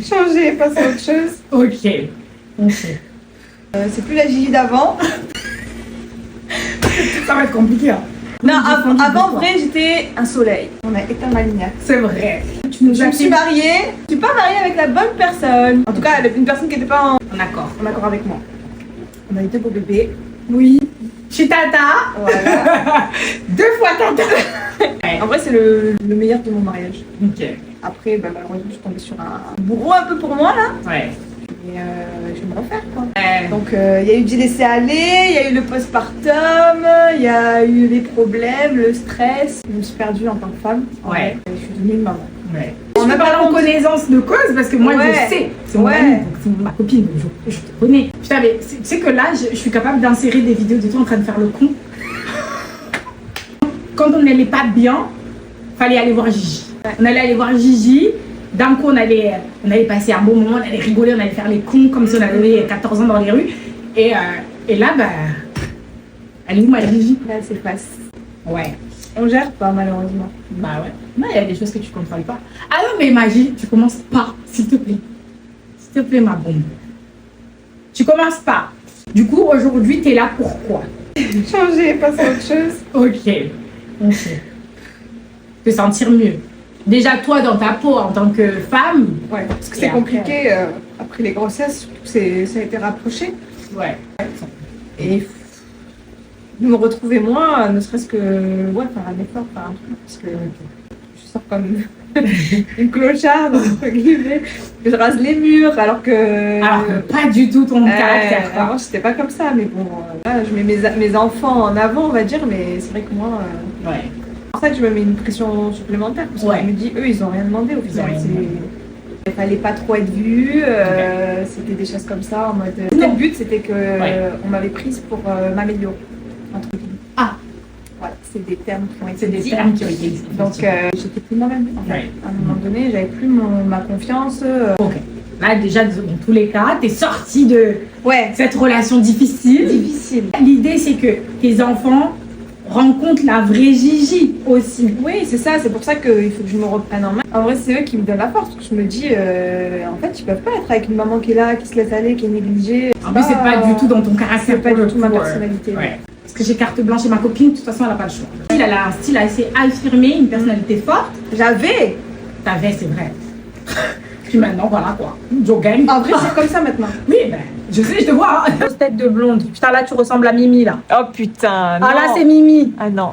changer, passer à autre chose. Ok. C'est plus la Gigi d'avant. Ça va être compliqué. Hein. Non, avant, vrai, j'étais un soleil. On a éteint ma lumière. C'est vrai. Je me suis mariée. Je suis pas mariée avec la bonne personne. En tout cas, avec une personne qui n'était pas en accord avec moi. On a eu 2 beaux bébés. Oui. Je suis tata. Voilà. 2 fois tata. En vrai, c'est le meilleur de mon mariage. Ok. Après, malheureusement, je suis tombée sur un bourreau un peu pour moi, là. Ouais. Et je vais me refaire, quoi. Donc, il y a eu du laisser aller, il y a eu le postpartum, il y a eu les problèmes, le stress. Je me suis perdue en tant que femme. Ouais. Et je suis devenue une maman. Ouais. On a parlé en connaissance de cause parce que moi je sais, c'est mon amie, donc c'est ma copine, donc je te connais. Putain, mais tu sais que là, je suis capable d'insérer des vidéos de toi en train de faire le con. Quand on n'allait pas bien, fallait aller voir Gigi. Ouais. On allait aller voir Gigi. D'un coup, on allait passer un bon moment, on allait rigoler, on allait faire les cons comme si on avait 14 ans dans les rues. Et là, elle est où ma Gigi? Là, c'est face. Ouais. On gère pas, malheureusement. Bah ouais. Non, il y a des choses que tu contrôles pas. Ah non, mais Magie, tu commences pas, s'il te plaît. S'il te plaît, ma bombe. Tu commences pas. Du coup, aujourd'hui, t'es là pourquoi? Changer, passer à autre chose. Ok. Te sentir mieux. Déjà, toi, dans ta peau, en tant que femme. Ouais, parce que c'est compliqué. Après les grossesses, ça a été rapproché. Ouais. Et me retrouver moi, ne serait-ce que faire un effort, faire un truc, parce que je sors comme une clocharde, entre guillemets, que je rase les murs, alors que pas du tout ton caractère. Avant, j'étais pas comme ça, mais bon, là, je mets mes enfants en avant, on va dire, mais c'est vrai que moi, ouais. c'est pour ça que je me mets une pression supplémentaire, parce que je me dis, eux, ils ont rien demandé au final. Il fallait pas trop être vu, c'était des choses comme ça, en mode. Le but, c'était que on m'avait prise pour m'améliorer. Ah, voilà, c'est des termes qui ont été dit. Dit. Donc, j'étais plus moi-même. En fait. À un moment donné, j'avais plus ma confiance. Ok. Là, déjà, dans tous les cas, t'es sortie de cette relation difficile. L'idée, c'est que tes enfants rencontrent la vraie Gigi aussi. Oui, c'est ça. C'est pour ça qu'il faut que je me reprenne en main. En vrai, c'est eux qui me donnent la force. Parce que je me dis, en fait, ils peuvent pas être avec une maman qui est là, qui se laisse aller, qui est négligée. En plus, c'est pas du tout dans ton caractère. C'est pas du tout ma personnalité. Ouais. Parce que j'ai carte blanche et ma copine, de toute façon, elle a pas le choix. Elle a un style assez affirmé, une personnalité forte. T'avais, c'est vrai. Puis maintenant, voilà quoi. Jogging. En vrai, c'est comme ça maintenant. Oui, je sais, je te vois. Grosse tête de blonde. Putain, là, tu ressembles à Mimi, là. Oh putain, non. Ah là, c'est Mimi. Ah non.